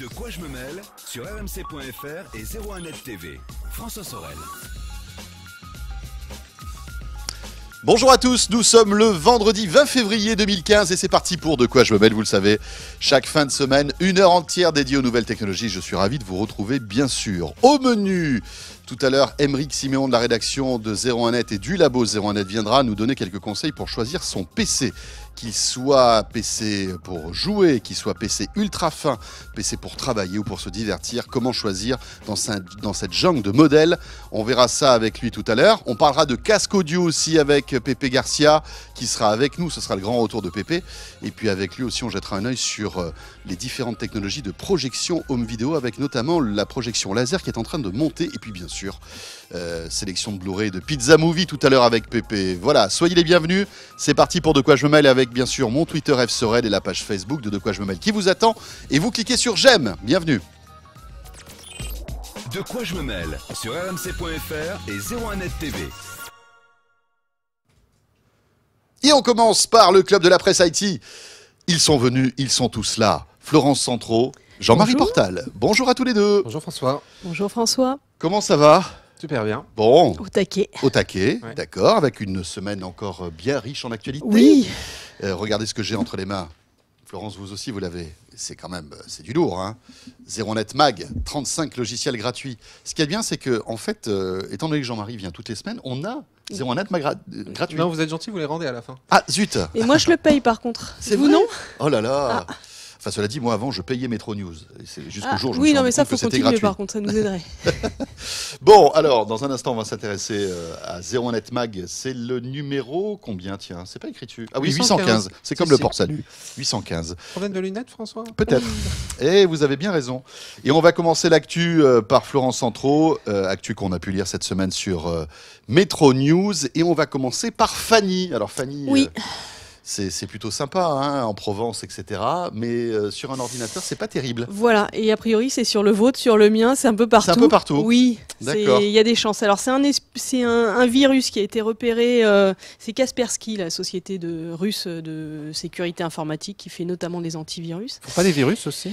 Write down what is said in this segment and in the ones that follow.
De quoi je me mêle sur rmc.fr et 01net TV. François Sorel. Bonjour à tous, nous sommes le vendredi 20 février 2015 et c'est parti pour De quoi je me mêle, vous le savez. Chaque fin de semaine, une heure entière dédiée aux nouvelles technologies. Je suis ravi de vous retrouver bien sûr. Au menu, tout à l'heure, Aymeric Siméon de la rédaction de 01net et du labo 01net viendra nous donner quelques conseils pour choisir son PC. Qu'il soit PC pour jouer, qu'il soit PC ultra fin, PC pour travailler ou pour se divertir, comment choisir dans cette jungle de modèles. On verra ça avec lui tout à l'heure. On parlera de casque audio aussi avec Pépé Garcia qui sera avec nous, ce sera le grand retour de Pépé. Et puis avec lui aussi on jettera un œil sur les différentes technologies de projection home vidéo avec notamment la projection laser qui est en train de monter. Et puis bien sûr, sélection de Blu-ray de Pizza Movie tout à l'heure avec Pépé. Voilà, soyez les bienvenus. C'est parti pour De quoi je me mêle avec bien sûr mon Twitter F Sorel et la page Facebook de quoi je me mêle qui vous attend. Et vous cliquez sur j'aime. Bienvenue. De quoi je me mêle sur rmc.fr et 01net TV. Et on commence par le club de la presse IT. Ils sont venus, ils sont tous là. Florence Centraux, Jean-Marie Portal. Bonjour à tous les deux. Bonjour François. Bonjour François. Comment ça va ? Super bien. Bon. Au taquet. Au taquet, Ouais. d'accord, avec une semaine encore bien riche en actualité. Oui. Regardez ce que j'ai entre les mains. Florence, vous aussi, vous l'avez. C'est quand même, c'est du lourd, hein. 01net Mag, 35 logiciels gratuits. Ce qui est bien, c'est que, en fait, étant donné que Jean-Marie vient toutes les semaines, on a 01net Mag gratuit. Non, vous êtes gentil, vous les rendez à la fin. Ah, zut. Et moi, je le paye par contre. C'est vous vrai non? Oh là là. Enfin, cela dit, moi, avant, je payais Metro News. Et c'est jusqu'au jour où je me Oui, suis non, rendu mais ça, compte faut que c'était continuer gratuit. par contre, ça nous aiderait. Bon, alors, dans un instant, on va s'intéresser à 01net Mag. C'est le numéro combien, tiens? C'est pas écrit dessus. Ah oui, 815. C'est comme Si, le si. Port Salut. 815. Problème de lunettes, François? Peut-être. Et vous avez bien raison. Et on va commencer l'actu par Florence Centraux, actu qu'on a pu lire cette semaine sur Metro News. Et on va commencer par Fanny. Alors Fanny, Oui. c'est plutôt sympa, hein, en Provence, etc. Mais sur un ordinateur, c'est pas terrible. Voilà, et a priori, c'est sur le vôtre, sur le mien, c'est un peu partout. C'est un peu partout. Oui, D'accord. il y a des chances. Alors, c'est un virus qui a été repéré, c'est Kaspersky, la société russe de sécurité informatique, qui fait notamment des antivirus. Faut pas des virus aussi?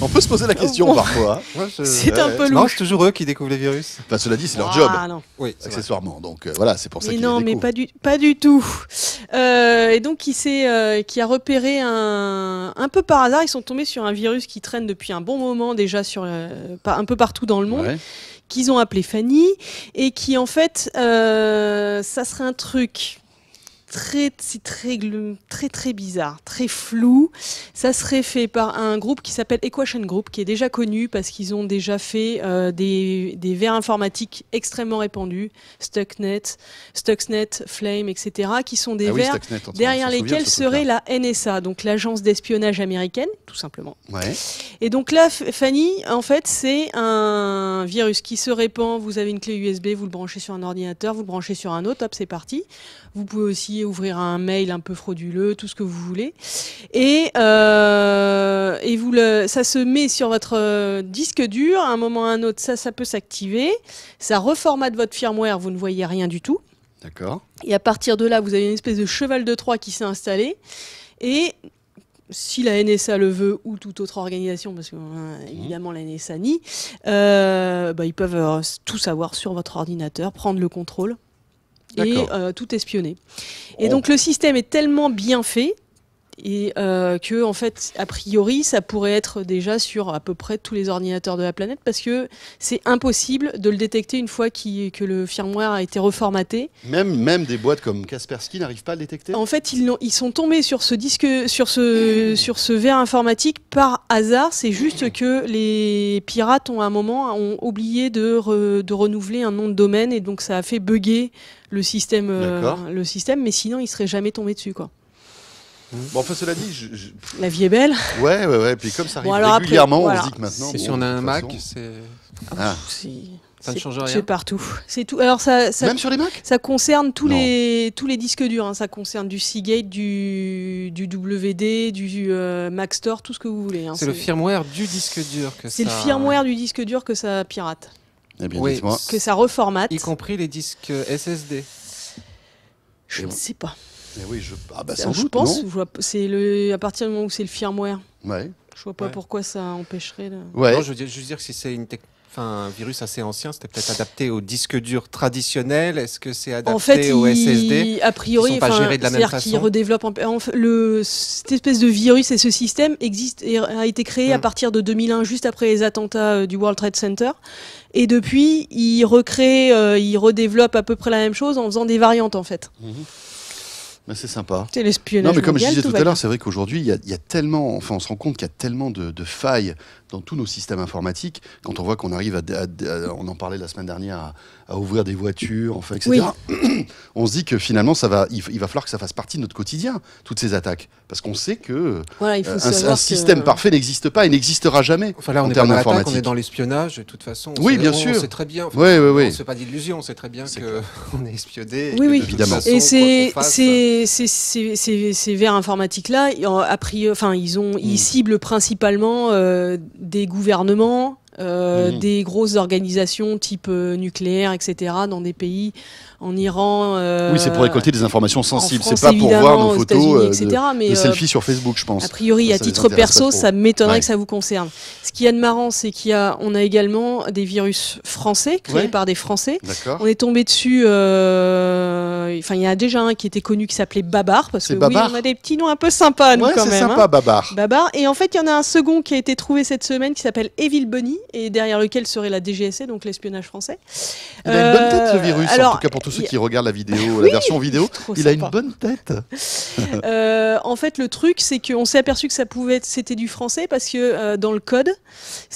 On peut se poser la question parfois. Ouais, C'est un peu Non, louche. c'est toujours eux qui découvrent les virus. Enfin, cela dit, c'est leur job, Ah, non. Oui, c'est vrai. accessoirement. Donc voilà, c'est pour ça Mais qu'ils non, les mais découvrent. pas du tout. Et donc, qui a repéré un peu par hasard, ils sont tombés sur un virus qui traîne depuis un bon moment déjà un peu partout dans le monde, Ouais. qu'ils ont appelé Fanny, et qui en fait, ça serait un truc très bizarre, très flou. Ça serait fait par un groupe qui s'appelle Equation Group, qui est déjà connu parce qu'ils ont déjà fait des vers informatiques extrêmement répandus, Stuxnet, Flame, etc., qui sont des Ah oui, vers Stuxnet, on derrière s'en souvient, lesquels ce serait truc-là. la NSA, donc l'agence d'espionnage américaine, tout simplement. Ouais. Et donc là, Fanny, en fait, c'est un virus qui se répand. Vous avez une clé USB, vous le branchez sur un ordinateur, vous le branchez sur un autre, hop, c'est parti. Vous pouvez aussi ouvrir un mail un peu frauduleux, tout ce que vous voulez. Et ça se met sur votre disque dur. À un moment ou à un autre, ça peut s'activer. Ça reformate votre firmware, vous ne voyez rien du tout. D'accord. Et à partir de là, vous avez une espèce de cheval de Troie qui s'est installé. Et si la NSA le veut, ou toute autre organisation, parce que évidemment la NSA nie, ils peuvent tout savoir sur votre ordinateur, prendre le contrôle et tout espionner. Et donc le système est tellement bien fait et que en fait a priori ça pourrait être déjà sur à peu près tous les ordinateurs de la planète parce que c'est impossible de le détecter une fois que le firmware a été reformaté. Même des boîtes comme Kaspersky n'arrivent pas à le détecter. En fait, ils sont tombés sur ce disque, sur ce verre informatique par hasard. C'est juste que les pirates ont oublié de renouveler un nom de domaine et donc ça a fait bugger le système, mais sinon ils seraient jamais tombés dessus, quoi. Bon, enfin, cela dit, La vie est belle. ouais. Puis comme ça arrive Bon, alors régulièrement, après, on voilà. se dit que maintenant. Et si bon, on a de un toute Mac, façon- c'est... Ah. Ça ne change rien. C'est partout. C'est tout. Alors ça Même sur les Macs. ça concerne tous Non. les disques durs. Hein. Ça concerne du Seagate, du WD, du Mac Store, tout ce que vous voulez. Hein. C'est le firmware du disque dur que ça... C'est le firmware du disque dur que ça pirate, Eh bien, Oui. dites-moi. que ça reformate. Y compris les disques SSD. Je ne sais pas. Mais oui, bah, Je sans doute, pense. non Je vois, à partir du moment où c'est le firmware. Ouais. Je vois pas Ouais. pourquoi ça empêcherait. Ouais. Non, je veux dire que si c'est un virus assez ancien, c'était peut-être adapté au disque dur traditionnel. Est-ce que c'est adapté En fait, au SSD a priori, qui sont pas gérés de la même c'est-à-dire qu'ils façon. redéveloppent cette espèce de virus et ce système existe et a été créé à partir de 2001, juste après les attentats du World Trade Center. Et depuis, ils redéveloppent à peu près la même chose en faisant des variantes en fait. Mais c'est sympa. C'est l'espionnage Non, mais comme je mondial, disais tout tout va à l'heure, bien. c'est vrai qu'aujourd'hui, il y a tellement, enfin, on se rend compte qu'il y a tellement de failles dans tous nos systèmes informatiques. Quand on voit qu'on arrive on en parlait la semaine dernière, à ouvrir des voitures, enfin, etc. Oui. On se dit que finalement, il va falloir que ça fasse partie de notre quotidien, toutes ces attaques. Parce qu'on sait que Voilà, il faut un savoir système parfait n'existe pas et n'existera jamais Enfin là, on en est termes pas dans l'attaque, on d'informatique. est dans l'espionnage. De toute façon, Oui, bien sûr. On sait très bien. Ouais, ouais, ouais. On ne se fait pas d'illusions. On sait très bien qu'on est espionné. Oui, oui. Évidemment. Et ces c'est vers informatiques-là, ils ciblent principalement des gouvernements, des grosses organisations type nucléaire, etc., dans des pays, en Iran. Oui, c'est pour récolter des informations sensibles. France, C'est pas pour voir évidemment, nos aux photos États-Unis, de etc., mais, selfies sur Facebook, je pense. A priori, à Ça les titre intéresse pas perso, trop. ça m'étonnerait Ouais. que ça vous concerne. Ce qu'il y a de marrant, c'est on a également des virus français créés Ouais. par des Français. D'accord. On est tombé dessus. Il y en a déjà un qui était connu qui s'appelait Babar, parce que C'est Babar. oui, on a des petits noms un peu sympas, nous, Ouais, quand c'est même. sympa, hein. Babar. Babar. Et en fait, il y en a un second qui a été trouvé cette semaine qui s'appelle Evil Bunny, et derrière lequel serait la DGSE, donc l'espionnage français. Il a une bonne tête, ce virus. alors, en tout cas, pour tous ceux il- qui regardent la vidéo, la version vidéo, trop il a une sympa. bonne tête. En fait, le truc, c'est qu'on s'est aperçu que c'était du français parce que dans le code,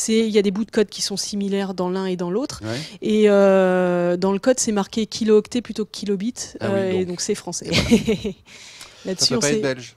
il y a des bouts de code qui sont similaires dans l'un et dans l'autre. Ouais. Et dans le code, c'est marqué kilo-octet plutôt que kilobit. Ah oui, et donc c'est français. Ça Là-dessus, peut on pas être sait. belge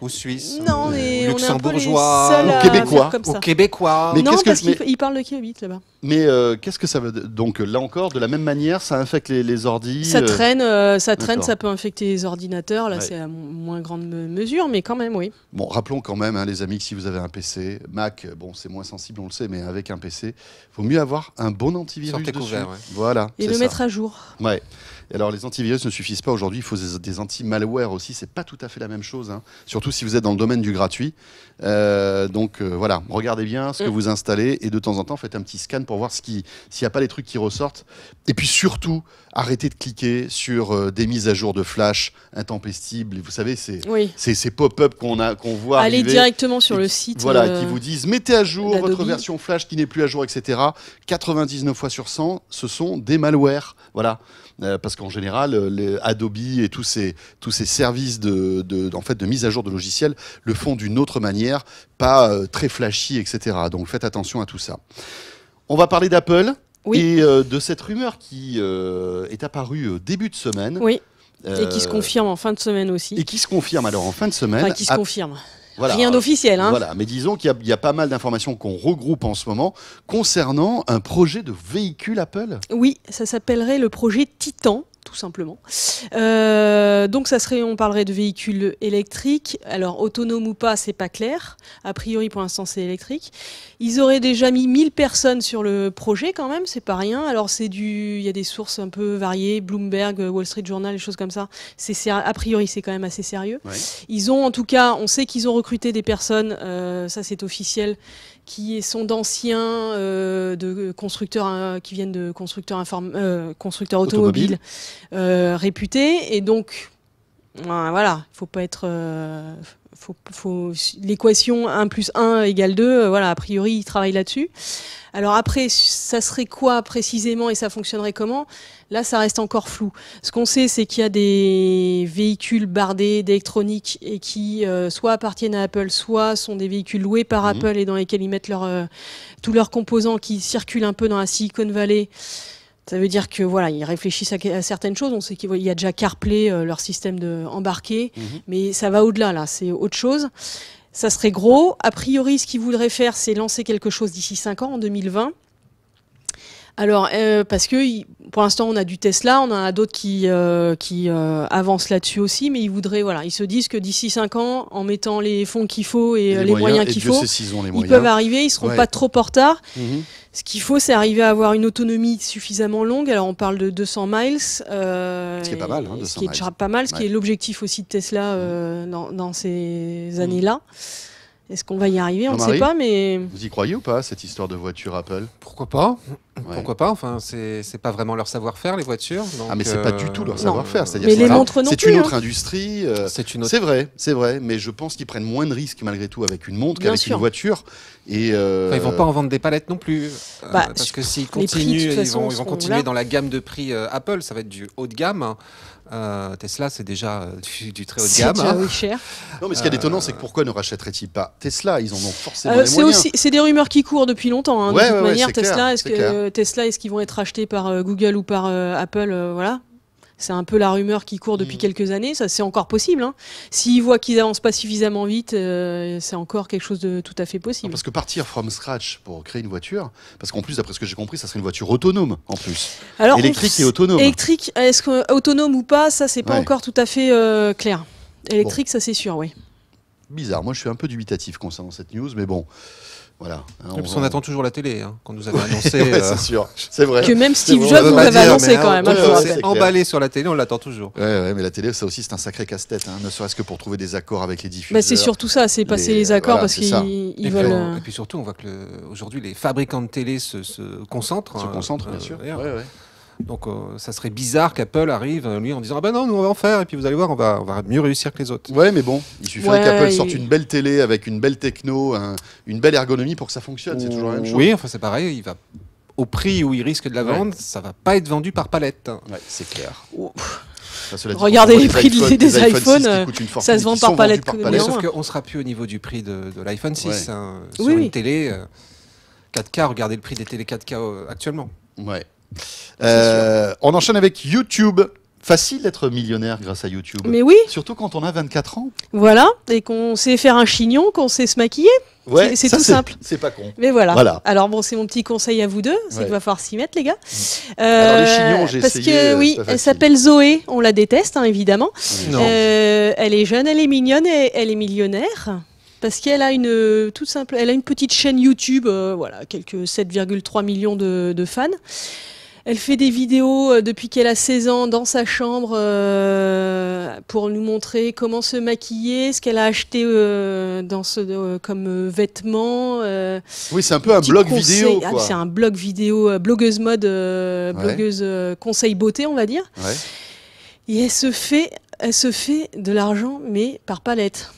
ou suisse. Non, ou mais on est un peu les luxembourgeois, seuls ou à québécois. faire comme ou ça. québécois. Mais Non, qu'est-ce que- parce mais- qu'il parle de kilobit là-bas. Mais qu'est-ce que ça veut dire? Donc là encore, de la même manière, ça infecte les ordis. Ça traîne, d'accord. ça peut infecter les ordinateurs. Là, Ouais. c'est à moins grande mesure, mais quand même, oui. Bon, rappelons quand même, hein, les amis, que si vous avez un PC, Mac, bon, c'est moins sensible, on le sait, mais avec un PC, il vaut mieux avoir un bon antivirus Sortez dessus. couvert, ouais. Voilà. Et c'est le ça. mettre à jour. Ouais. Et alors, les antivirus ne suffisent pas aujourd'hui. Il faut des anti-malware aussi. C'est pas tout à fait la même chose, hein. Surtout si vous êtes dans le domaine du gratuit. Donc voilà, regardez bien ce que vous installez et de temps en temps faites un petit scan pour voir s'il n'y a pas les trucs qui ressortent. Et puis surtout, arrêtez de cliquer sur des mises à jour de flash intempestibles. Et vous savez, Oui. c'est ces pop-up qu'on voit Allez arriver. directement sur Et le qui- site. Voilà, qui vous disent mettez à jour d'Adobe. votre version flash qui n'est plus à jour, etc. 99 fois sur 100, ce sont des malwares. Voilà. Parce qu'en général, les Adobe et tous ces services en fait, de mise à jour de logiciels le font d'une autre manière, pas très flashy, etc. Donc faites attention à tout ça. On va parler d'Apple Oui. et de cette rumeur qui est apparue début de semaine. Oui. Et qui se Euh, confirme en fin de semaine aussi. Et qui se confirme alors en fin de semaine. Enfin, qui se confirme. Voilà. Rien d'officiel, hein. Voilà, mais disons qu'il y a pas mal d'informations qu'on regroupe en ce moment concernant un projet de véhicule Apple. Oui, ça s'appellerait le projet Titan, tout simplement. Donc on parlerait de véhicules électriques. Alors autonome ou pas, c'est pas clair. A priori, pour l'instant, c'est électrique. Ils auraient déjà mis 1000 personnes sur le projet quand même, c'est pas rien. Alors il y a des sources un peu variées, Bloomberg, Wall Street Journal, des choses comme ça. A priori, c'est quand même assez sérieux. Ouais. Ils ont, en tout cas, on sait qu'ils ont recruté des personnes, ça c'est officiel, qui sont d'anciens de constructeurs qui viennent de constructeurs automobiles réputés, et donc voilà, faut pas être l'équation 1 + 1 = 2, voilà, a priori ils travaillent là-dessus. Alors après, ça serait quoi précisément et ça fonctionnerait comment? Là, ça reste encore flou. Ce qu'on sait, c'est qu'il y a des véhicules bardés d'électronique et qui soit appartiennent à Apple, soit sont des véhicules loués par Apple et dans lesquels ils mettent tous leurs composants qui circulent un peu dans la Silicon Valley. Ça veut dire que voilà, ils réfléchissent à certaines choses. On sait qu'il y a déjà CarPlay, leur système embarqué, mais ça va au-delà là. C'est autre chose. Ça serait gros. A priori, ce qu'ils voudraient faire, c'est lancer quelque chose d'ici 5 ans, en 2020. Alors, parce que pour l'instant, on a du Tesla, on en a d'autres qui avancent là-dessus aussi, mais ils voudraient, voilà, ils se disent que d'ici 5 ans, en mettant les fonds qu'il faut et les moyens qu'il faut, ils peuvent arriver, ils seront pas trop en retard. Ce qu'il faut, c'est arriver à avoir une autonomie suffisamment longue. Alors, on parle de 200 miles. Ce qui est pas mal, 200 ce qui est déjà pas mal, ce qui est l'objectif aussi de Tesla dans ces années-là. Est-ce qu'on va y arriver? On ne sait pas, mais... Vous y croyez ou pas, cette histoire de voiture Apple? Pourquoi pas? Pourquoi pas? Enfin, c'est pas vraiment leur savoir-faire, les voitures. Donc, mais c'est pas du tout leur savoir-faire. Mais les montres non plus. C'est une autre industrie. C'est vrai. Mais je pense qu'ils prennent moins de risques malgré tout avec une montre Bien qu'avec sûr. une voiture. Et enfin, ils vont pas en vendre des palettes non plus. Parce que s'ils continuent, ils vont continuer dans la gamme de prix Apple. Ça va être du haut de gamme. Tesla, c'est déjà du très haut de gamme. C'est déjà oui, cher. Non, mais ce qui est étonnant, c'est que pourquoi ne rachèteraient-ils pas Tesla? Ils en ont forcément les moyens. C'est des rumeurs qui courent depuis longtemps. Hein, de toute manière, Tesla, est-ce qu'ils vont être rachetés par Google ou par Apple? Voilà. C'est un peu la rumeur qui court depuis quelques années. Ça, c'est encore possible. Hein. S'ils voient qu'ils avancent pas suffisamment vite, c'est encore quelque chose de tout à fait possible. Non, parce que partir from scratch pour créer une voiture, parce qu'en plus, d'après ce que j'ai compris, ça serait une voiture autonome en plus. Alors, électrique et autonome. Électrique, est-ce que autonome ou pas, ça c'est pas encore tout à fait clair. Électrique, ça c'est sûr, oui. Bizarre. Moi, je suis un peu dubitatif concernant cette news, mais bon. Voilà. Parce qu'on attend toujours la télé, qu'on nous avait annoncé. C'est sûr, c'est vrai. Que même Steve Jobs nous avait annoncé quand même. C'est emballé sur la télé, on l'attend toujours. Ouais, mais la télé, ça aussi, c'est un sacré casse-tête, ne serait-ce que pour trouver des accords avec les diffuseurs. C'est surtout ça, c'est passer les accords parce qu'ils veulent. Et puis surtout, on voit que aujourd'hui, les fabricants de télé se concentrent. Se concentrent, bien sûr. Donc ça serait bizarre qu'Apple arrive lui en disant non, nous on va en faire et puis vous allez voir on va mieux réussir que les autres. Ouais, mais bon, il suffirait qu'Apple sorte une belle télé avec une belle techno, une belle ergonomie pour que ça fonctionne. C'est toujours la même chose. Oui, enfin c'est pareil, il va au prix où il risque de la vendre, ça va pas être vendu par palette. Ouais, c'est clair. Regardez les prix des iPhones, ça se vend par palette. Sauf qu'on sera plus au niveau du prix de l'iPhone 6 sur une télé 4K. Regardez le prix des télé 4K actuellement. Ouais. On enchaîne avec YouTube. Facile d'être millionnaire grâce à YouTube. Mais oui. Surtout quand on a 24 ans. Voilà, et qu'on sait faire un chignon, qu'on sait se maquiller. Ouais, c'est tout simple. C'est pas con. Mais voilà. Alors bon, c'est mon petit conseil à vous deux, c'est qu'il va falloir s'y mettre, les gars. Alors les chignons, j'ai essayé. Parce que oui, elle s'appelle Zoé, on la déteste, évidemment. Elle est jeune, elle est mignonne et elle est millionnaire. Parce qu'elle a une petite chaîne YouTube, quelques 7,3 millions de fans. Elle fait des vidéos depuis qu'elle a 16 ans dans sa chambre pour nous montrer comment se maquiller, ce qu'elle a acheté comme vêtements. Oui, c'est un peu un blog vidéo. C'est un blog vidéo, blogueuse mode, blogueuse conseil beauté, on va dire. Ouais. Et elle se fait de l'argent, mais par palette.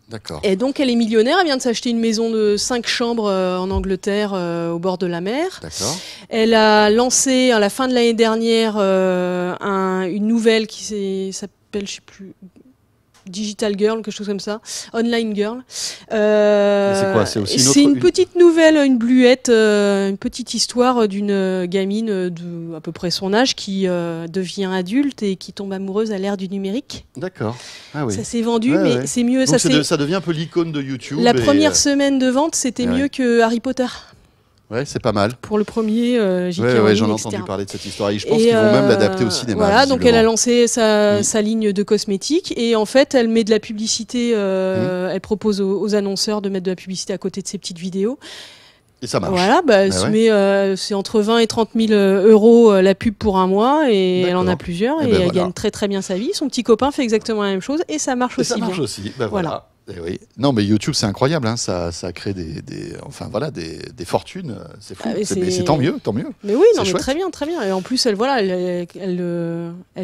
D'accord. Et donc elle est millionnaire, elle vient de s'acheter une maison de 5 chambres en Angleterre au bord de la mer. D'accord. Elle a lancé à la fin de l'année dernière une nouvelle qui s'appelle, je sais plus, Digital Girl, quelque chose comme ça, Online Girl. C'est quoi? C'est une petite nouvelle, une bluette, une petite histoire d'une gamine de à peu près son âge qui devient adulte et qui tombe amoureuse à l'ère du numérique. D'accord. Ah oui. Ça s'est vendu, mais c'est mieux. Donc ça devient un peu l'icône de YouTube. La première semaine de vente, c'était mieux que Harry Potter. Ouais, c'est pas mal. Pour le premier, j'en ai entendu parler de cette histoire. Et je pense qu'ils vont même l'adapter au cinéma. Voilà, donc elle a lancé sa ligne de cosmétiques et en fait, elle met de la publicité. Elle propose aux annonceurs de mettre de la publicité à côté de ses petites vidéos. Et ça marche. Voilà, c'est entre 20 et 30 000 euros la pub pour un mois et elle en a plusieurs et elle gagne très très bien sa vie. Son petit copain fait exactement la même chose et ça marche aussi bien. Ça marche aussi. Voilà. Et oui. Non, mais YouTube, c'est incroyable. Ça crée des fortunes. C'est fou. Mais c'est tant mieux. Mais oui, mais très bien. Et en plus, elle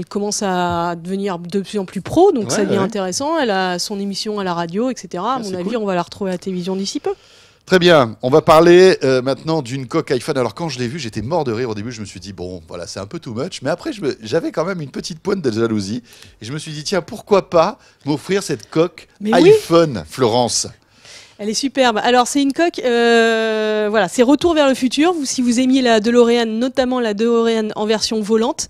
commence à devenir de plus en plus pro, donc ça devient intéressant. Elle a son émission à la radio, etc. À mon avis, on va la retrouver à la télévision d'ici peu. Très bien, on va parler maintenant d'une coque iPhone. Alors quand je l'ai vue, j'étais mort de rire. Au début, je me suis dit, bon, voilà, c'est un peu too much. Mais après, j'avais quand même une petite pointe de jalousie. Et je me suis dit, tiens, pourquoi pas m'offrir cette coque iPhone, Florence? Elle est superbe. Alors, c'est une coque, c'est Retour vers le futur. Si vous aimiez la DeLorean, notamment la DeLorean en version volante,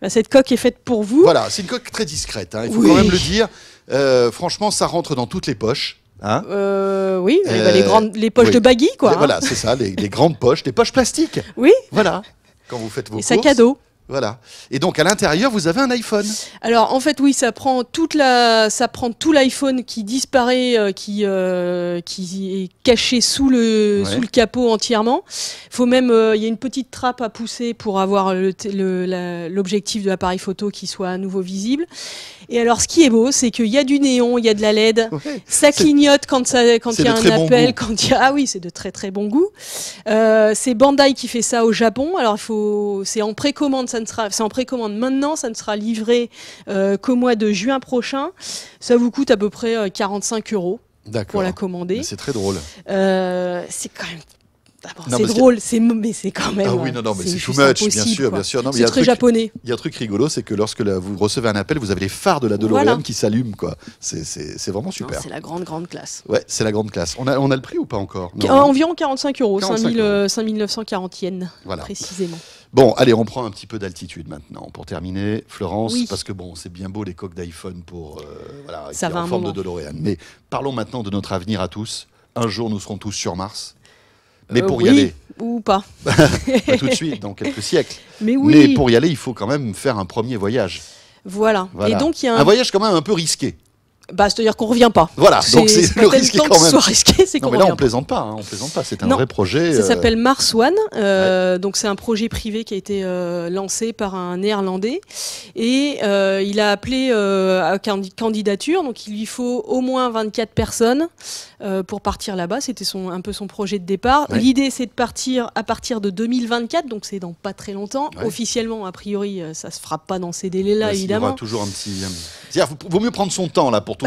cette coque est faite pour vous. Voilà, c'est une coque très discrète, il faut quand même le dire. Franchement, ça rentre dans toutes les poches. Les poches de baggy, quoi. Voilà, c'est ça, les grandes poches, les poches plastiques. Oui. Voilà. Quand vous faites vos courses. Sac à dos. Voilà. Et donc à l'intérieur, vous avez un iPhone. Alors en fait oui, ça prend tout l'iPhone qui disparaît, qui est caché sous le capot entièrement. Faut même, il y a une petite trappe à pousser pour avoir l'objectif de l'appareil photo qui soit à nouveau visible. Et alors ce qui est beau, c'est qu'il y a du néon, il y a de la LED, ça clignote quand il y a un appel, ah oui, c'est de très très bon goût. C'est Bandai qui fait ça au Japon. Alors c'est en précommande. C'est en précommande maintenant, ça ne sera livré qu'au mois de juin prochain. Ça vous coûte à peu près 45 € pour la commander. C'est très drôle. C'est quand même... c'est drôle, mais c'est quand même... Ah oui, non, mais c'est too much, bien sûr. C'est très japonais. Il y a un truc rigolo, c'est que lorsque vous recevez un appel, vous avez les phares de la DeLorean qui s'allument, quoi. C'est vraiment super. C'est la grande classe. Ouais, c'est la grande classe. On a le prix ou pas encore? Environ 45 €, 5 940 yens, précisément. Bon, allez, on prend un petit peu d'altitude maintenant pour terminer, Florence, parce que bon, c'est bien beau les coques d'iPhone pour ça va en forme de DeLorean. Mais parlons maintenant de notre avenir à tous. Un jour, nous serons tous sur Mars. Mais pour y aller, ou pas, pas tout de suite, dans quelques siècles. Mais pour y aller, il faut quand même faire un premier voyage. Voilà. Et donc il y a un voyage quand même un peu risqué. C'est-à-dire qu'on revient pas. Voilà, donc c'est le risque quand même. Soit risqué, c'est qu'on mais là on plaisante pas, on plaisante pas. C'est un vrai projet. Ça s'appelle Mars One. Donc c'est un projet privé qui a été lancé par un Néerlandais et il a appelé à candidature. Donc il lui faut au moins 24 personnes pour partir là-bas. C'était un peu son projet de départ. Ouais. L'idée c'est de partir à partir de 2024. Donc c'est dans pas très longtemps. Ouais. Officiellement, a priori, ça se fera pas dans ces délais-là, évidemment. Il y aura toujours un petit. C'est-à-dire, vaut mieux prendre son temps là pour tout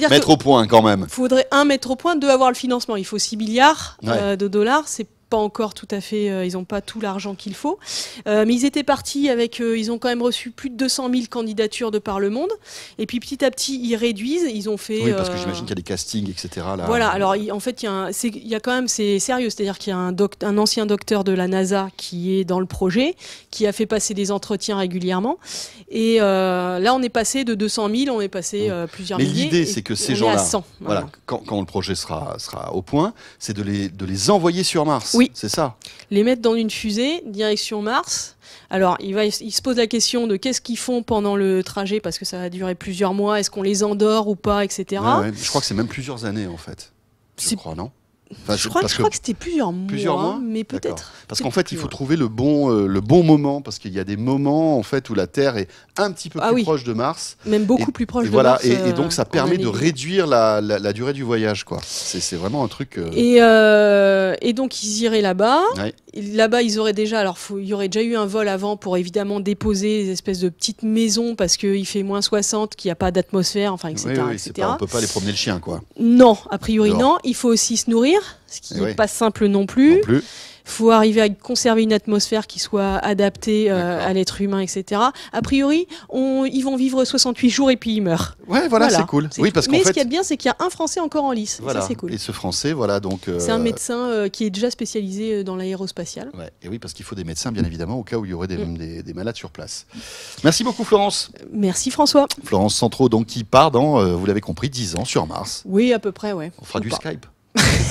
mettre au point quand même. Il faudrait mettre au point, avoir le financement. Il faut 6 milliards de dollars. C'est pas encore tout à fait, ils n'ont pas tout l'argent qu'il faut. Mais ils étaient partis avec, ils ont quand même reçu plus de 200 000 candidatures de par le monde. Et puis petit à petit, ils réduisent. Ils ont fait. Oui, parce que j'imagine qu'il y a des castings, etc. Là. Voilà. Alors en fait, il y a quand même, c'est sérieux. C'est-à-dire qu'il y a un ancien docteur de la NASA qui est dans le projet, qui a fait passer des entretiens régulièrement. Et là, on est passé de 200 000, on est passé plusieurs milliers. Mais l'idée, c'est que ces gens-là, voilà, quand le projet sera au point, c'est de les envoyer sur Mars. Oui. C'est ça. Les mettre dans une fusée, direction Mars. Alors, il se pose la question de qu'est-ce qu'ils font pendant le trajet, parce que ça va durer plusieurs mois. Est-ce qu'on les endort ou pas, etc. Ouais. Je crois que c'est même plusieurs années, en fait. Je crois, non ? Enfin, je crois que c'était plusieurs mois, mais peut-être. Parce qu'en fait, il faut trouver le bon moment, parce qu'il y a des moments en fait où la Terre est un petit peu plus proche de Mars, même beaucoup plus proche de Mars. Et donc ça permet de réduire la durée du voyage, quoi. C'est vraiment un truc. Et donc ils iraient là-bas. Ouais. Là-bas, ils auraient déjà. Alors, il y aurait déjà eu un vol avant pour évidemment déposer des espèces de petites maisons parce qu'il fait moins 60, qu'il n'y a pas d'atmosphère, enfin, etc. Oui, etc. On peut pas aller promener le chien, quoi. Non, a priori non. Il faut aussi se nourrir, ce qui n'est pas simple non plus. Il faut arriver à conserver une atmosphère qui soit adaptée à l'être humain, etc. A priori, ils vont vivre 68 jours et puis ils meurent. Ouais, voilà. C'est cool. Parce mais ce qui est bien, c'est qu'il y a un Français encore en lice. Voilà. Ça, c'est cool. Et ce Français, voilà, donc. C'est un médecin qui est déjà spécialisé dans l'aérospatial. Ouais. Et oui, parce qu'il faut des médecins, bien évidemment, au cas où il y aurait des malades sur place. Merci beaucoup, Florence. Merci, François. Florence Centraux, donc, qui part dans, vous l'avez compris, 10 ans sur Mars. Oui, à peu près, ouais. On fera du Skype.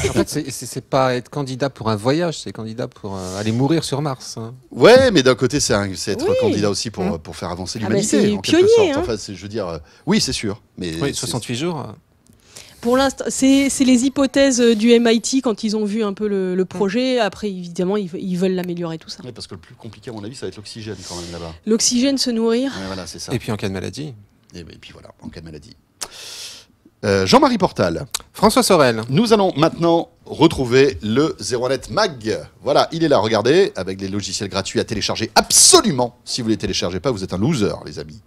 En fait, c'est pas être candidat pour un voyage, c'est candidat pour aller mourir sur Mars. Hein. Ouais, mais d'un côté, c'est être candidat aussi pour faire avancer l'humanité, en quelque sorte. Enfin, je veux dire, oui, c'est sûr. Mais 68 jours. Pour l'instant, c'est les hypothèses du MIT quand ils ont vu un peu le projet. Après, évidemment, ils veulent l'améliorer, tout ça. Oui, parce que le plus compliqué, à mon avis, ça va être l'oxygène quand même là-bas. L'oxygène, se nourrir. Ouais, voilà, c'est ça. Et puis en cas de maladie. Et puis voilà, en cas de maladie. Jean-Marie Portal. François Sorel. Nous allons maintenant retrouver le 01net Mag. Voilà, il est là, regardez, avec des logiciels gratuits à télécharger absolument. Si vous ne les téléchargez pas, vous êtes un loser, les amis.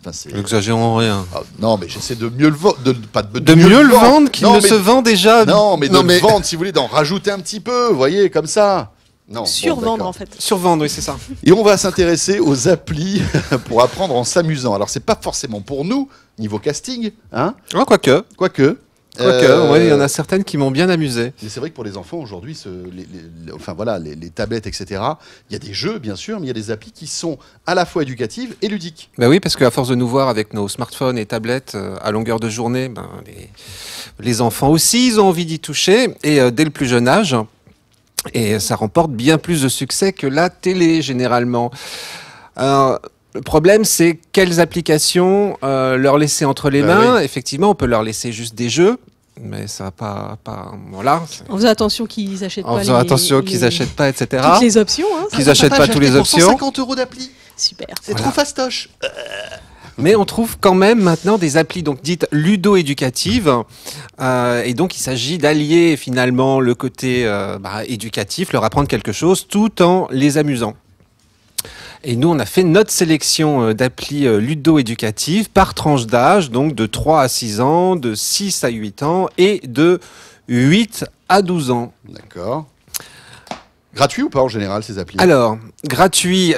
Enfin, n'exagérons rien. Non, mais j'essaie de mieux le vendre. De mieux le vendre qu'il ne se vend déjà. Non, mais le vendre, si vous voulez, d'en rajouter un petit peu, vous voyez, comme ça. Non, survendre en fait. Survendre, oui, c'est ça. Et on va s'intéresser aux applis pour apprendre en s'amusant. Alors, c'est pas forcément pour nous, niveau casting, hein. Oh, quoique. Oui, il y en a certaines qui m'ont bien amusé. Mais c'est vrai que pour les enfants aujourd'hui, les tablettes, etc., il y a des jeux, bien sûr, mais il y a des applis qui sont à la fois éducatives et ludiques. Ben oui, parce qu'à force de nous voir avec nos smartphones et tablettes à longueur de journée, les enfants aussi, ils ont envie d'y toucher. Et dès le plus jeune âge, Et ça remporte bien plus de succès que la télé, généralement. Le problème, c'est quelles applications leur laisser entre les mains. Oui. Effectivement, on peut leur laisser juste des jeux. Mais ça va pas voilà. En faisant attention qu'ils achètent pas. En faisant attention qu'ils achètent pas, etc. Toutes les options. Hein, qu'ils n'achètent pas toutes les options. 150 € d'appli. Super. C'est trop fastoche. Mais on trouve quand même maintenant des applis donc dites ludo-éducatives. Et donc, il s'agit d'allier finalement le côté éducatif, leur apprendre quelque chose, tout en les amusant. Et nous, on a fait notre sélection d'applis ludo-éducatives par tranche d'âge, donc de 3 à 6 ans, de 6 à 8 ans et de 8 à 12 ans. D'accord. Gratuit ou pas en général ces applis? Alors, gratuit,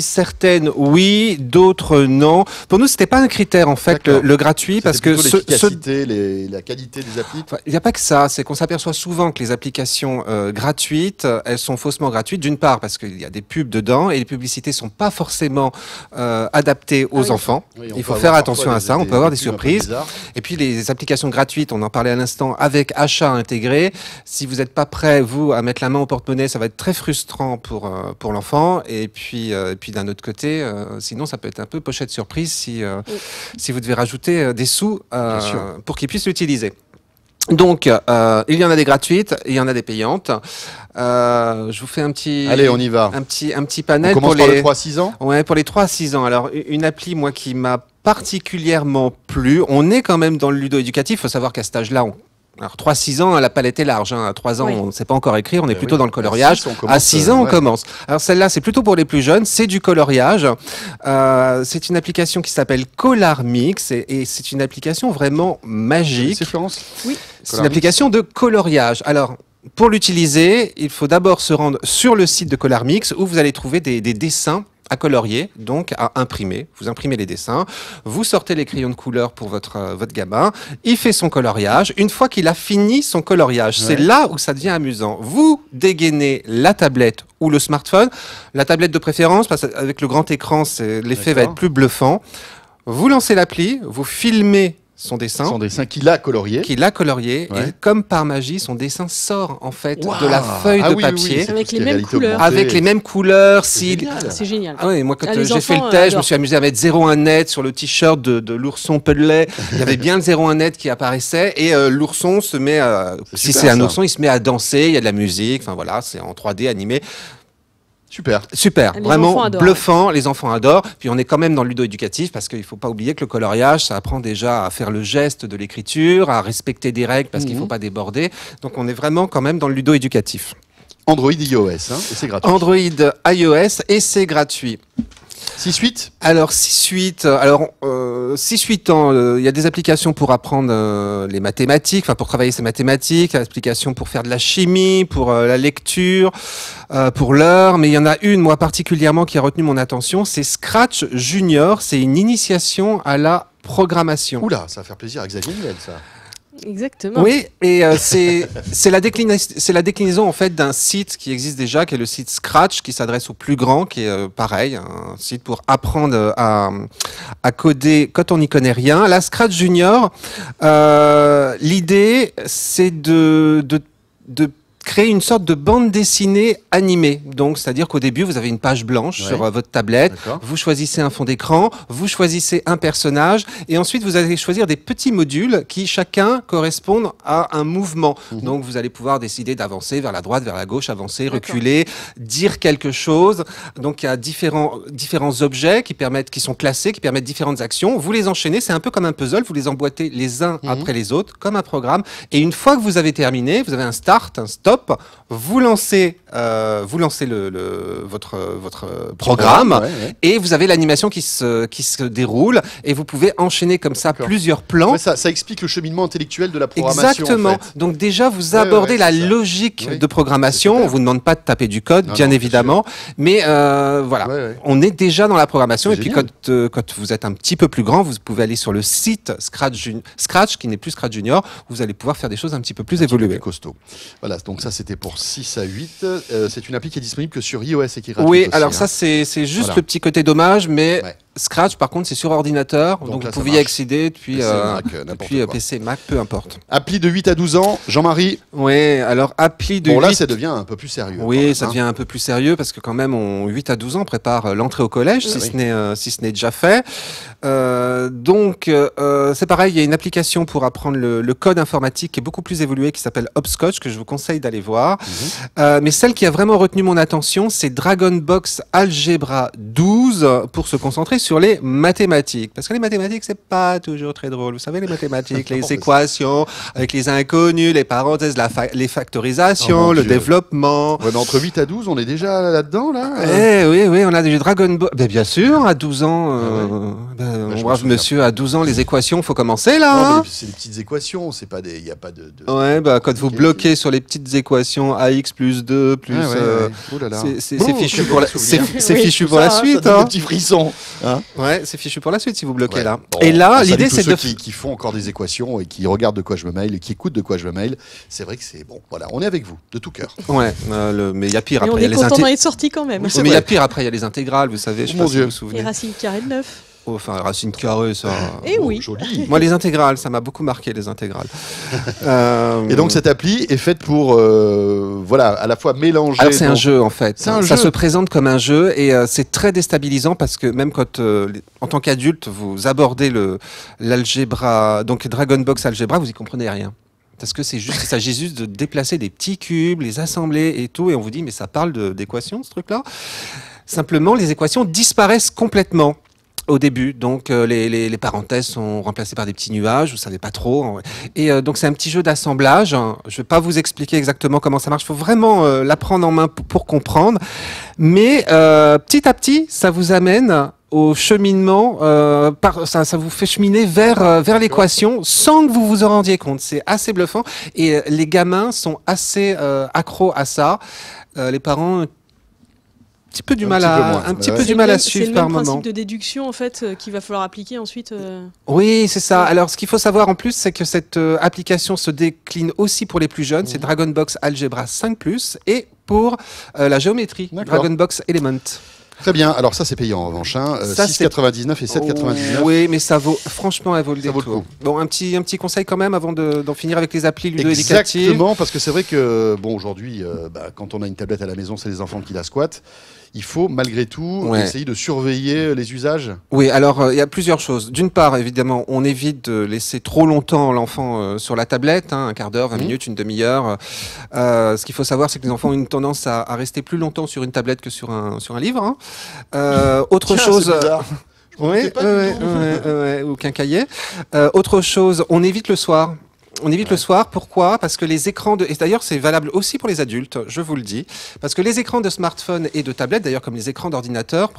certaines oui, d'autres non. Pour nous, c'était pas un critère en fait le gratuit parce que l'efficacité, la qualité des applis. Il n'y a pas que ça, c'est qu'on s'aperçoit souvent que les applications gratuites, elles sont faussement gratuites. D'une part parce qu'il y a des pubs dedans et les publicités sont pas forcément adaptées aux enfants. Oui, il faut faire attention à ça. On peut avoir des surprises. Et puis les applications gratuites, on en parlait à l'instant, avec achat intégré. Si vous n'êtes pas prêt vous à mettre la main au porte-monnaie, ça va être très frustrant pour l'enfant. Et puis d'un autre côté, sinon ça peut être un peu pochette surprise si vous devez rajouter des sous pour qu'ils puissent l'utiliser. Donc, il y en a des gratuites, il y en a des payantes. Je vous fais un petit... Allez, on y va. Un petit panel. On commence par les 3-6 ans. Ouais, pour les 3-6 ans. Alors, une appli, moi, qui m'a particulièrement plu. On est quand même dans le ludo-éducatif. Il faut savoir qu'à cet âge-là, alors 3-6 ans, la palette est large. Hein. À 3 ans, on ne sait pas encore écrire, on est plutôt dans le coloriage. À 6 ans, on commence. Alors celle-là, c'est plutôt pour les plus jeunes, c'est du coloriage. C'est une application qui s'appelle Colormix et c'est une application vraiment magique. C'est Florence? Oui. C'est une application de coloriage. Alors, pour l'utiliser, il faut d'abord se rendre sur le site de Colormix où vous allez trouver des dessins à colorier, donc à imprimer. Vous imprimez les dessins, vous sortez les crayons de couleur pour votre gamin, il fait son coloriage. Une fois qu'il a fini son coloriage, c'est là où ça devient amusant. Vous dégainez la tablette ou le smartphone, la tablette de préférence, parce qu'avec le grand écran, l'effet va être plus bluffant. Vous lancez l'appli, vous filmez son dessin qu'il a colorié. Et comme par magie, son dessin sort en fait de la feuille de papier. Avec les mêmes couleurs. Avec les mêmes couleurs. C'est génial. Ah oui, moi quand j'ai fait le test, je me suis amusé à mettre 01 net sur le t-shirt de l'ourson Pudley. Il y avait bien le 01 net qui apparaissait et l'ourson se met si c'est un ourson, il se met à danser, il y a de la musique, enfin voilà, c'est en 3D animé. Super, vraiment bluffant, les enfants adorent. Puis on est quand même dans le ludo-éducatif parce qu'il ne faut pas oublier que le coloriage, ça apprend déjà à faire le geste de l'écriture, à respecter des règles parce qu'il ne faut pas déborder. Donc on est vraiment quand même dans le ludo-éducatif. Android, iOS, et c'est gratuit. Android, iOS, et c'est gratuit. 6-8 Alors 6-8 ans, il y a des applications pour apprendre les mathématiques, enfin pour travailler ses mathématiques, des applications pour faire de la chimie, pour la lecture, pour l'heure, mais il y en a une, moi particulièrement, qui a retenu mon attention, c'est Scratch Junior, c'est une initiation à la programmation. Oula, ça va faire plaisir à Xavier Niel, ça. Exactement. Oui, et c'est la déclinaison en fait d'un site qui existe déjà, qui est le site Scratch, qui s'adresse aux plus grands, qui est pareil, un site pour apprendre à coder quand on n'y connaît rien. La Scratch Junior, l'idée c'est de créer une sorte de bande dessinée animée. Donc, c'est-à-dire qu'au début, vous avez une page blanche sur votre tablette. Vous choisissez un fond d'écran, vous choisissez un personnage, et ensuite, vous allez choisir des petits modules qui, chacun, correspondent à un mouvement. Donc, vous allez pouvoir décider d'avancer vers la droite, vers la gauche, avancer, reculer, dire quelque chose. Donc, il y a différents objets qui sont classés, qui permettent différentes actions. Vous les enchaînez, c'est un peu comme un puzzle, vous les emboîtez les uns après les autres, comme un programme. Et une fois que vous avez terminé, vous avez un start, un stop, vous lancez votre programme et vous avez l'animation qui se déroule et vous pouvez enchaîner comme ça plusieurs plans. Ça explique le cheminement intellectuel de la programmation. Exactement. En fait. Donc déjà, vous abordez la logique de programmation. On vous demande pas de taper du code, bien évidemment, mais voilà, on est déjà dans la programmation. Et puis quand vous êtes un petit peu plus grand, vous pouvez aller sur le site Scratch qui n'est plus Scratch Junior. Vous allez pouvoir faire des choses un petit peu plus évoluées. Plus costaud. Voilà, donc ça c'était pour 6 à 8. C'est une appli qui est disponible que sur iOS et qui est gratuite. Oui, aussi, alors ça c'est juste le petit côté dommage, mais Scratch, par contre, c'est sur ordinateur, donc là, vous ça pouvez y marche. accéder depuis, PC, Mac, n'importe quoi. PC, Mac, peu importe. Appli de 8 à 12 ans, Jean-Marie. Oui, alors appli de Bon, 8... là, ça devient un peu plus sérieux. Oui, quand même, ça devient un peu plus sérieux parce que quand même, 8 à 12 ans, on prépare l'entrée au collège, si ce n'est déjà fait. Donc, c'est pareil, il y a une application pour apprendre le code informatique qui est beaucoup plus évolué, qui s'appelle Hopscotch, que je vous conseille d'aller voir. Mais celle qui a vraiment retenu mon attention, c'est Dragon Box Algebra 12 pour se concentrer sur les mathématiques. Parce que les mathématiques, c'est pas toujours très drôle. Vous savez, les mathématiques, les équations, avec les inconnus, les parenthèses, les factorisations, le développement. Ouais, mais entre 8 à 12, on est déjà là-dedans, là Oui, on a du Dragon Ball. Ben, bien sûr, à 12 ans, brave monsieur, à 12 ans, les équations, faut commencer là. Non, Hein, mais c'est des petites équations, c'est pas des, il y a pas de. ouais, bah quand vous bloquez sur les petites équations AX plus 2 plus, Oh là là. c'est Bon, fichu je pour la, me souviens. c'est Oui, fichu Tout pour la ça, suite. ça donne Hein. des petits frissons. Hein Ouais, c'est fichu pour la suite si vous bloquez Ouais. là. Bon, Et là, on salue l'idée tous c'est ceux de qui font encore des équations et qui regardent de quoi je me mail et qui écoutent de quoi je me mail. C'est vrai que c'est bon. Voilà, on est avec vous de tout cœur. Ouais, mais il y a pire Et on après. Il y a est les content d'en être sorti quand même. Oui, Mais il y a vrai. pire après, il y a les intégrales, vous savez, je sais Mon pas si Dieu. vous vous souvenez. Et Racine carrée de 9. Oh, enfin, racine carrée, ça. Eh oui. Joli. Moi, les intégrales, ça m'a beaucoup marqué, les intégrales. Et donc cette appli est faite pour voilà, à la fois mélanger. Alors c'est un donc- jeu en fait. C'est un Ça jeu. se présente comme un jeu et c'est très déstabilisant parce que même quand, en tant qu'adulte, vous abordez l'algèbre, donc Dragon Box Algebra, vous y comprenez rien. Parce que il s'agit juste de déplacer des petits cubes, les assembler et tout, et on vous dit mais ça parle d'équations ce truc-là. Simplement, les équations disparaissent complètement au début, donc les parenthèses sont remplacées par des petits nuages, vous savez pas trop. Et donc c'est un petit jeu d'assemblage. Je vais pas vous expliquer exactement comment ça marche. Il faut vraiment l'apprendre en main pour comprendre. Mais petit à petit, ça vous amène au cheminement, ça vous fait cheminer vers l'équation sans que vous vous en rendiez compte. C'est assez bluffant et les gamins sont assez accros à ça. Les parents un petit peu du mal à suivre par moment. C'est le même moment. principe de déduction en fait qu'il va falloir appliquer ensuite. Oui, c'est ça. Alors, ce qu'il faut savoir en plus, c'est que cette application se décline aussi pour les plus jeunes. C'est Dragon Box Algebra 5+, et pour la géométrie, D'accord. Dragon Box Element. Très bien. Alors ça c'est payant en revanche. Hein. Ça, 6,99 et 7,99. Oui, mais ça vaut, franchement, elle vaut le Ça vaut le détour. coup. Bon, un petit conseil quand même avant d'en finir avec les applis ludo-éducatives. Exactement, parce que c'est vrai que bon aujourd'hui, quand on a une tablette à la maison, c'est les enfants qui la squattent. Il faut malgré tout essayer de surveiller les usages. Oui, alors il y a plusieurs choses. D'une part, évidemment, on évite de laisser trop longtemps l'enfant sur la tablette, hein, un quart d'heure, 20 minutes, une demi-heure. Ce qu'il faut savoir, c'est que les enfants ont une tendance à rester plus longtemps sur une tablette que sur un livre. Hein. Autre Tiens, chose. c'est bizarre. Je me doutais pas du tout. Ou qu'un cahier. Autre chose, on évite le soir. On évite le soir, pourquoi? Parce que les écrans et d'ailleurs c'est valable aussi pour les adultes, je vous le dis, parce que les écrans de smartphone et de tablette, d'ailleurs comme les écrans d'ordinateur,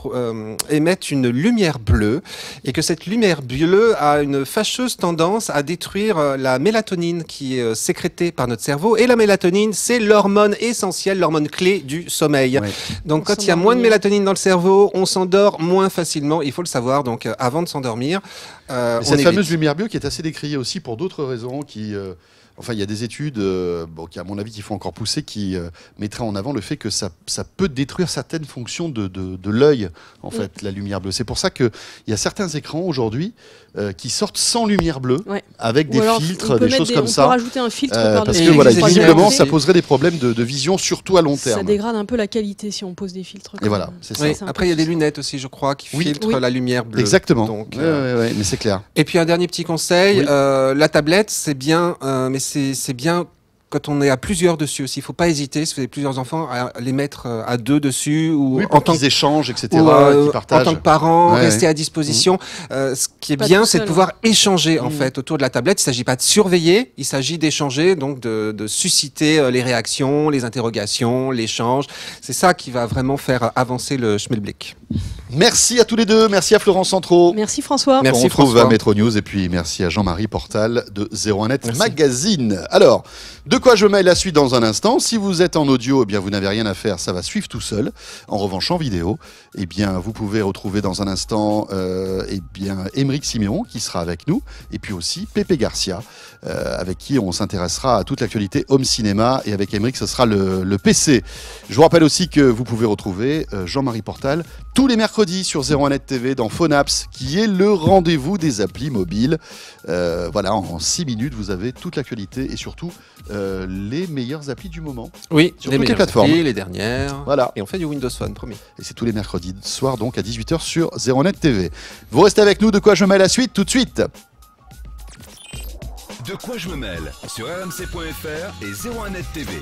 émettent une lumière bleue, et que cette lumière bleue a une fâcheuse tendance à détruire la mélatonine qui est sécrétée par notre cerveau, et la mélatonine, c'est l'hormone essentielle, l'hormone clé du sommeil. Ouais. Donc quand il y a moins de mélatonine dans le cerveau, on s'endort moins facilement, il faut le savoir, donc avant de s'endormir, Et cette fameuse lumière bleue qui est assez décriée aussi pour d'autres raisons qui enfin, il y a des études, qui à mon avis qu'il faut encore pousser, qui mettraient en avant le fait que ça peut détruire certaines fonctions de l'œil, en fait, la lumière bleue. C'est pour ça qu'il y a certains écrans aujourd'hui qui sortent sans lumière bleue, avec des filtres, des choses comme ça. On peut rajouter un filtre parce par-dessus. que voilà, les visiblement, lumières. ça poserait des problèmes de vision, surtout à long terme. Ça dégrade un peu la qualité si on pose des filtres. Et voilà, c'est ça. Oui, C'est un après, peu il y a des ça. lunettes aussi, je crois, qui Oui. filtrent Oui. la lumière bleue. Exactement. Donc, Ouais, mais c'est clair. Et puis un dernier petit conseil, Oui. la tablette, c'est bien, mais c'est bien quand on est à plusieurs dessus aussi. Il ne faut pas hésiter, si vous avez plusieurs enfants, à les mettre à deux dessus ou Oui, en pour tant qu'ils échangent, etc., ou, qu'ils en partagent. tant que parent, Ouais, rester ouais. à disposition. Ce qui est Pas bien, tout c'est de seul, pouvoir échanger en Mmh. fait autour de la tablette. Il ne s'agit pas de surveiller, il s'agit d'échanger, donc de susciter les réactions, les interrogations, l'échange. C'est ça qui va vraiment faire avancer le schmilblick. Merci à tous les deux. Merci à Florence Centraux. Merci François. Merci, On retrouve François. à Métro News et puis merci à Jean-Marie Portal de 01net Merci. Magazine. Alors, de quoi je mail la suite dans un instant. Si vous êtes en audio, eh bien vous n'avez rien à faire, ça va suivre tout seul. En revanche, en vidéo, eh bien vous pouvez retrouver dans un instant eh bien Émeric Siméon qui sera avec nous et puis aussi Pépé Garcia avec qui on s'intéressera à toute l'actualité home cinéma et avec Émeric ce sera le PC. Je vous rappelle aussi que vous pouvez retrouver Jean-Marie Portal tous les mercredis mercredi sur 01net TV dans Phonaps, qui est le rendez-vous des applis mobiles. Voilà, en 6 minutes, vous avez toute l'actualité et surtout les meilleures applis du moment. Oui, sur les toutes les meilleures plateformes. applis, les dernières. Voilà. Et on fait du Windows Phone, promis. Et c'est tous les mercredis soir, donc à 18h sur 01net TV. Vous restez avec nous, de quoi je mets la suite tout de suite. De quoi je me mêle sur rmc.fr et 01net TV.